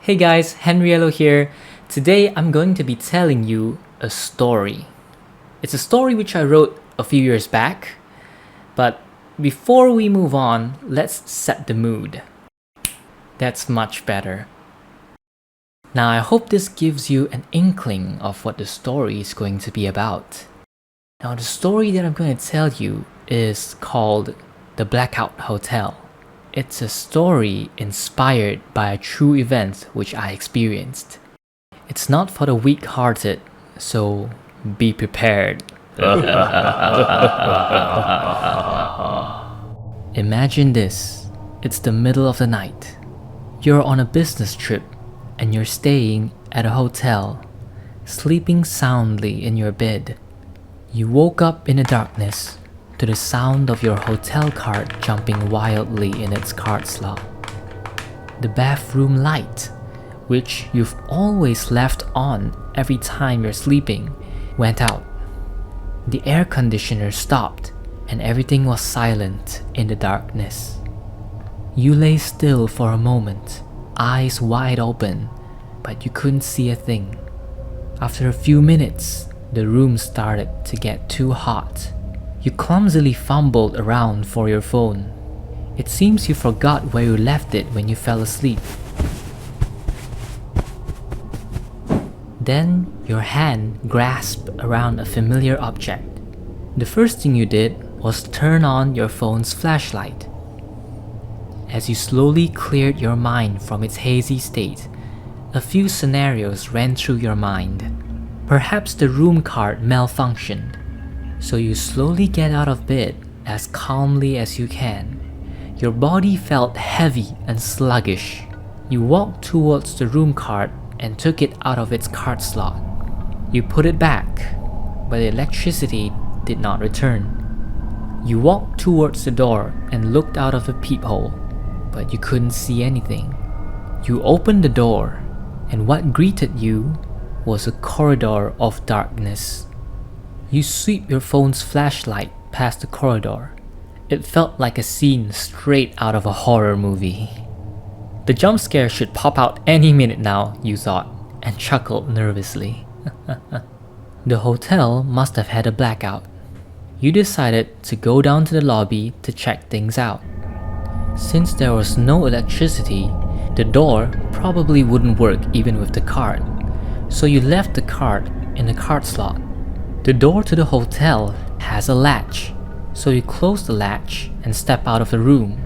Hey guys, Henriello here. Today I'm going to be telling you a story. It's a story which I wrote a few years back, but before we move on, let's set the mood. That's much better. Now I hope this gives you an inkling of what the story is going to be about. Now the story that I'm going to tell you is called The Blackout Hotel. It's a story inspired by a true event which I experienced. It's not for the weak-hearted, so be prepared. Imagine this. It's the middle of the night. You're on a business trip and you're staying at a hotel, sleeping soundly in your bed. You woke up in the darkness to the sound of your hotel cart jumping wildly in its cart slot. The bathroom light, which you've always left on every time you're sleeping, went out. The air conditioner stopped and everything was silent in the darkness. You lay still for a moment, eyes wide open, but you couldn't see a thing. After a few minutes, the room started to get too hot. You clumsily fumbled around for your phone. It seems you forgot where you left it when you fell asleep. Then your hand grasped around a familiar object. The first thing you did was turn on your phone's flashlight. As you slowly cleared your mind from its hazy state, a few scenarios ran through your mind. Perhaps the room card malfunctioned, so you slowly get out of bed as calmly as you can. Your body felt heavy and sluggish. You walked towards the room card and took it out of its card slot. You put it back, but the electricity did not return. You walked towards the door and looked out of the peephole, but you couldn't see anything. You opened the door, and what greeted you was a corridor of darkness. You sweep your phone's flashlight past the corridor. It felt like a scene straight out of a horror movie. The jump scare should pop out any minute now, you thought, and chuckled nervously. The hotel must have had a blackout. You decided to go down to the lobby to check things out. Since there was no electricity, the door probably wouldn't work even with the card, so you left the card in the card slot. The door to the hotel has a latch, so you close the latch and step out of the room.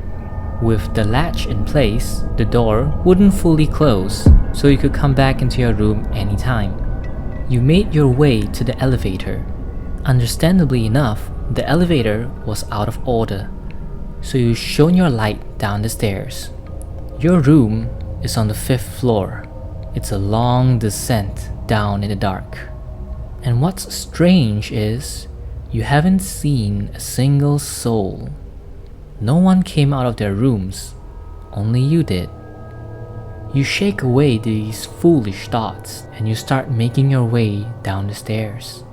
With the latch in place, the door wouldn't fully close, so you could come back into your room anytime. You made your way to the elevator. Understandably enough, the elevator was out of order, so you shone your light down the stairs. Your room is on the 5th floor. It's a long descent down in the dark. And what's strange is, you haven't seen a single soul. No one came out of their rooms, only you did. You shake away these foolish thoughts and you start making your way down the stairs.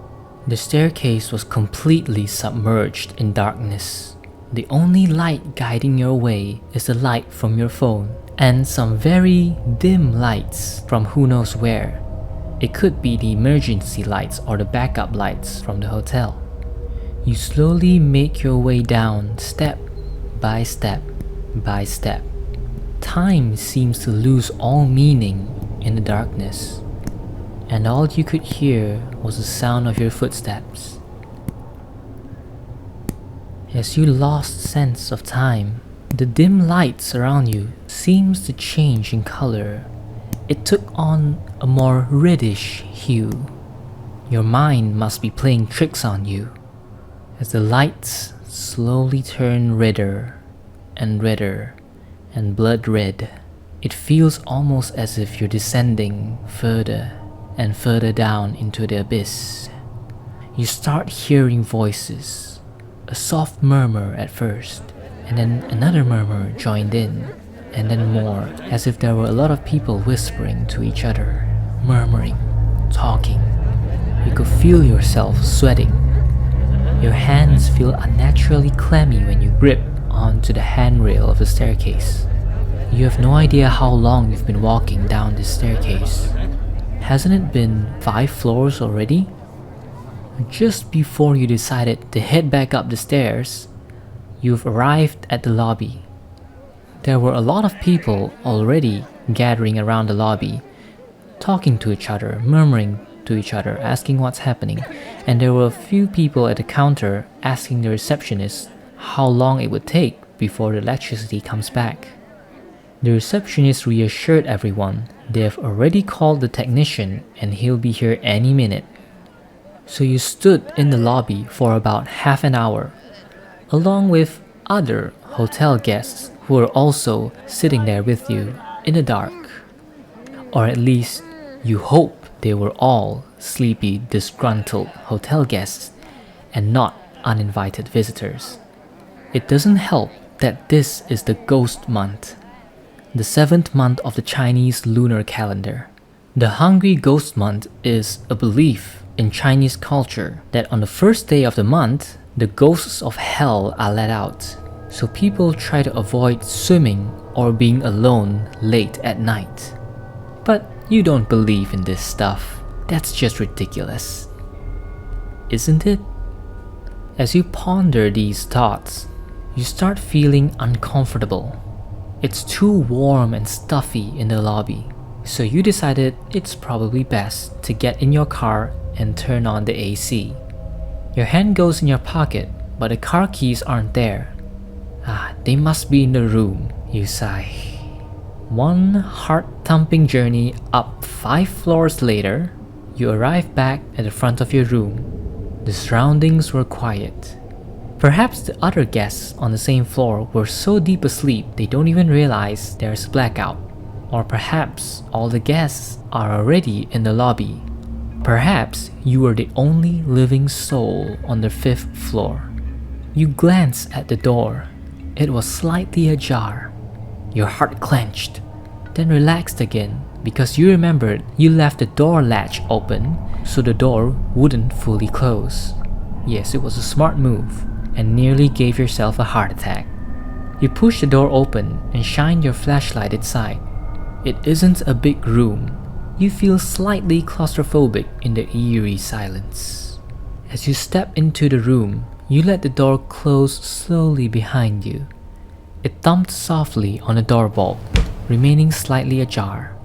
The staircase was completely submerged in darkness. The only light guiding your way is the light from your phone and some very dim lights from who knows where. It could be the emergency lights or the backup lights from the hotel. You slowly make your way down step by step by step. Time seems to lose all meaning in the darkness, and all you could hear was the sound of your footsteps. As you lost sense of time, the dim lights around you seems to change in color. It took on a more reddish hue. Your mind must be playing tricks on you, as the lights slowly turn redder and redder and blood red. It feels almost as if you're descending further and further down into the abyss. You start hearing voices, a soft murmur at first, and then another murmur joined in, and then more, as if there were a lot of people whispering to each other, murmuring, talking. You could feel yourself sweating. Your hands feel unnaturally clammy when you grip onto the handrail of the staircase. You have no idea how long you've been walking down this staircase. Hasn't it been 5 floors already? Just before you decided to head back up the stairs, you've arrived at the lobby. There were a lot of people already gathering around the lobby, talking to each other, murmuring to each other, asking what's happening, and there were a few people at the counter asking the receptionist how long it would take before the electricity comes back. The receptionist reassured everyone they have already called the technician and he'll be here any minute. So you stood in the lobby for about half an hour, along with other hotel guests who were also sitting there with you in the dark. Or at least you hope they were all sleepy, disgruntled hotel guests and not uninvited visitors. It doesn't help that this is the ghost month, the 7th month of the Chinese lunar calendar. The Hungry Ghost Month is a belief in Chinese culture that on the first day of the month, the ghosts of hell are let out, so people try to avoid swimming or being alone late at night. But you don't believe in this stuff. That's just ridiculous, isn't it? As you ponder these thoughts, you start feeling uncomfortable. It's too warm and stuffy in the lobby, so you decided it's probably best to get in your car and turn on the AC. Your hand goes in your pocket, but the car keys aren't there. They must be in the room, you sigh. One heart-thumping journey up 5 floors later, you arrive back at the front of your room. The surroundings were quiet. Perhaps the other guests on the same floor were so deep asleep they don't even realize there's a blackout. Or perhaps all the guests are already in the lobby. Perhaps you were the only living soul on the 5th floor. You glance at the door. It was slightly ajar. Your heart clenched, then relaxed again because you remembered you left the door latch open so the door wouldn't fully close. Yes, it was a smart move and nearly gave yourself a heart attack. You push the door open and shine your flashlight inside. It isn't a big room. You feel slightly claustrophobic in the eerie silence. As you step into the room, you let the door close slowly behind you. It thumped softly on the door bolt, remaining slightly ajar.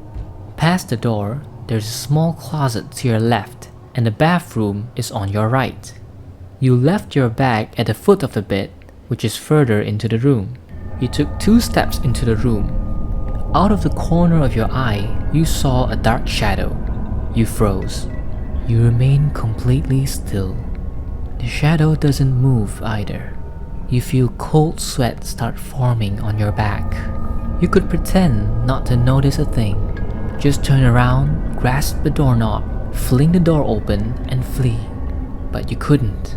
Past the door, there's a small closet to your left, and the bathroom is on your right. You left your bag at the foot of the bed, which is further into the room. You took 2 steps into the room. Out of the corner of your eye, you saw a dark shadow. You froze. You remain completely still. The shadow doesn't move either. You feel cold sweat start forming on your back. You could pretend not to notice a thing. Just turn around, grasp the doorknob, fling the door open, and flee. But you couldn't.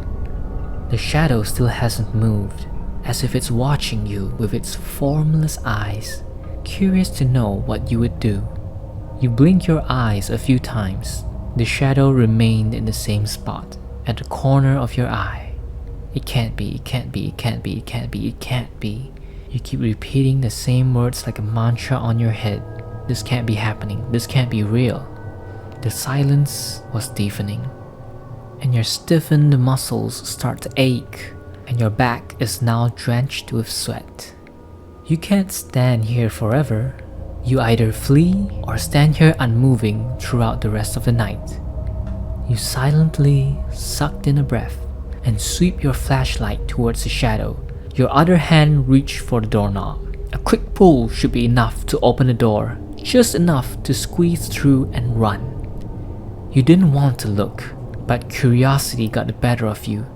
The shadow still hasn't moved, as if it's watching you with its formless eyes, curious to know what you would do. You blink your eyes a few times. The shadow remained in the same spot, at the corner of your eye. It can't be, it can't be, it can't be, it can't be, it can't be. You keep repeating the same words like a mantra on your head. This can't be happening, this can't be real. The silence was deafening, and your stiffened muscles start to ache, and your back is now drenched with sweat. You can't stand here forever. You either flee or stand here unmoving throughout the rest of the night. You silently sucked in a breath and sweep your flashlight towards the shadow. Your other hand reached for the doorknob. A quick pull should be enough to open the door, just enough to squeeze through and run. You didn't want to look, but curiosity got the better of you.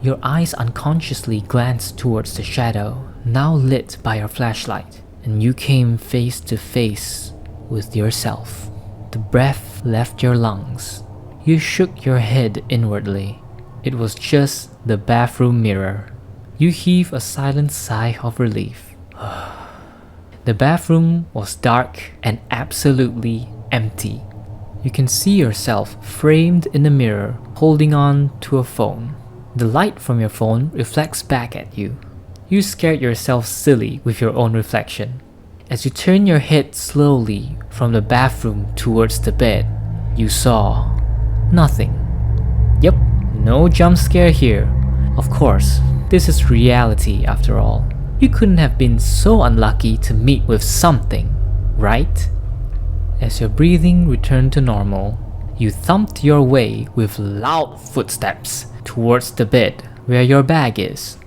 Your eyes unconsciously glanced towards the shadow, now lit by your flashlight, and you came face to face with yourself. The breath left your lungs. You shook your head inwardly. It was just the bathroom mirror. You heaved a silent sigh of relief. The bathroom was dark and absolutely empty. You can see yourself framed in the mirror, holding on to a phone. The light from your phone reflects back at you. You scared yourself silly with your own reflection. As you turn your head slowly from the bathroom towards the bed, you saw nothing. Yep, no jump scare here. Of course, this is reality after all. You couldn't have been so unlucky to meet with something, right? As your breathing returned to normal, you thumped your way with loud footsteps towards the bed where your bag is.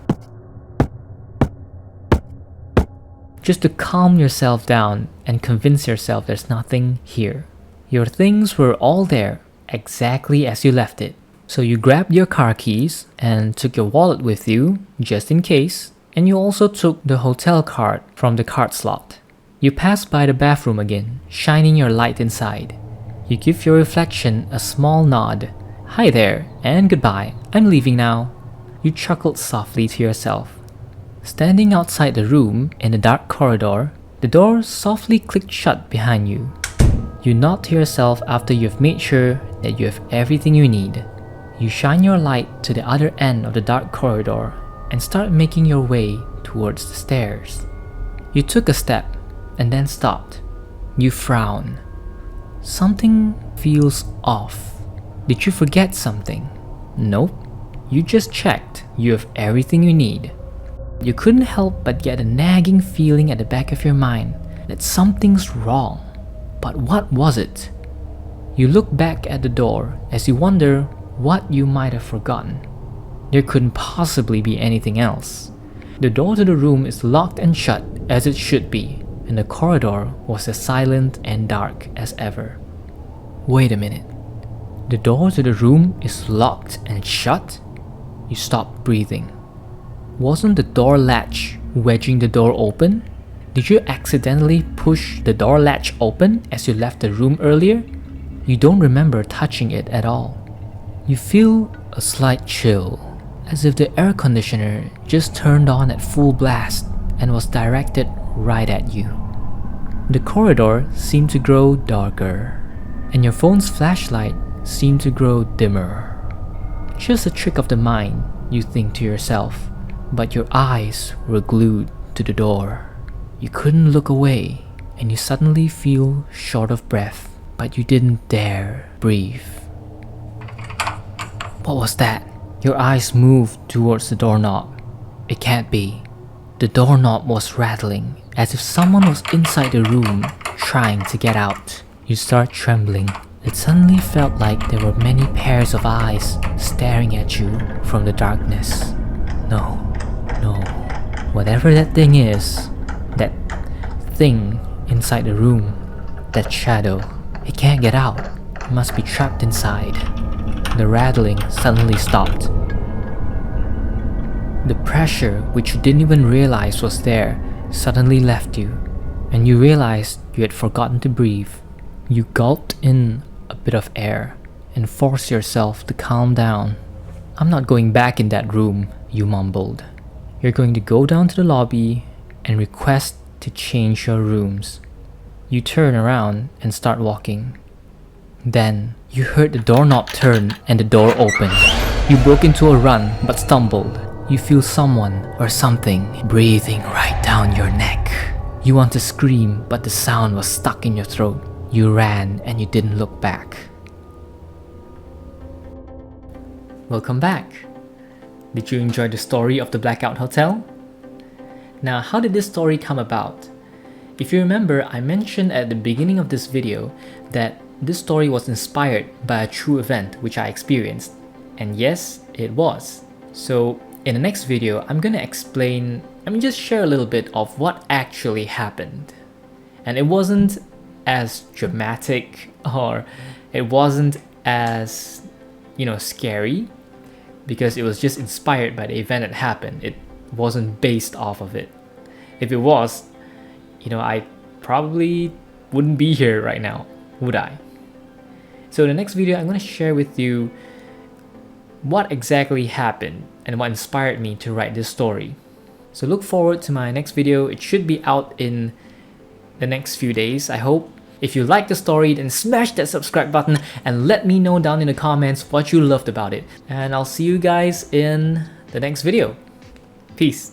Just to calm yourself down and convince yourself there's nothing here. Your things were all there, exactly as you left it. So you grabbed your car keys and took your wallet with you, just in case, and you also took the hotel card from the card slot. You pass by the bathroom again, shining your light inside. You give your reflection a small nod. Hi there, and goodbye, I'm leaving now. You chuckled softly to yourself. Standing outside the room in the dark corridor, the door softly clicked shut behind you. You nod to yourself after you've made sure that you have everything you need. You shine your light to the other end of the dark corridor and start making your way towards the stairs. You took a step and then stopped. You frown. Something feels off. Did you forget something? Nope. You just checked you have everything you need. You couldn't help but get a nagging feeling at the back of your mind that something's wrong. But what was it? You look back at the door as you wonder what you might have forgotten. There couldn't possibly be anything else. The door to the room is locked and shut as it should be, and the corridor was as silent and dark as ever. Wait a minute. The door to the room is locked and shut? You stopped breathing. Wasn't the door latch wedging the door open? Did you accidentally push the door latch open as you left the room earlier? You don't remember touching it at all. You feel a slight chill, as if the air conditioner just turned on at full blast and was directed right at you. The corridor seemed to grow darker, and your phone's flashlight seemed to grow dimmer. Just a trick of the mind, you think to yourself, but your eyes were glued to the door. You couldn't look away, and you suddenly feel short of breath, but you didn't dare breathe. What was that? Your eyes moved towards the doorknob. It can't be. The doorknob was rattling, as if someone was inside the room trying to get out. You start trembling. It suddenly felt like there were many pairs of eyes staring at you from the darkness. No. Whatever that thing is, that thing inside the room, that shadow, it can't get out. It must be trapped inside. The rattling suddenly stopped. The pressure, which you didn't even realize was there, suddenly left you, and you realized you had forgotten to breathe. You gulped in a bit of air and forced yourself to calm down. I'm not going back in that room, you mumbled. You're going to go down to the lobby and request to change your rooms. You turn around and start walking. Then, you heard the doorknob turn and the door open. You broke into a run but stumbled. You feel someone or something breathing right down your neck. You want to scream, but the sound was stuck in your throat. You ran and you didn't look back. Welcome back. Did you enjoy the story of the Blackout Hotel? Now, how did this story come about? If you remember, I mentioned at the beginning of this video that this story was inspired by a true event which I experienced. And yes, it was. So in the next video, I'm gonna just share a little bit of what actually happened. And it wasn't as dramatic, or it wasn't as, scary, because it was just inspired by the event that happened. It wasn't based off of it. If it was, I probably wouldn't be here right now, would I? So in the next video, I'm going to share with you what exactly happened and what inspired me to write this story. So look forward to my next video. It should be out in the next few days, I hope. If you like the story, then smash that subscribe button and let me know down in the comments what you loved about it. And I'll see you guys in the next video. Peace.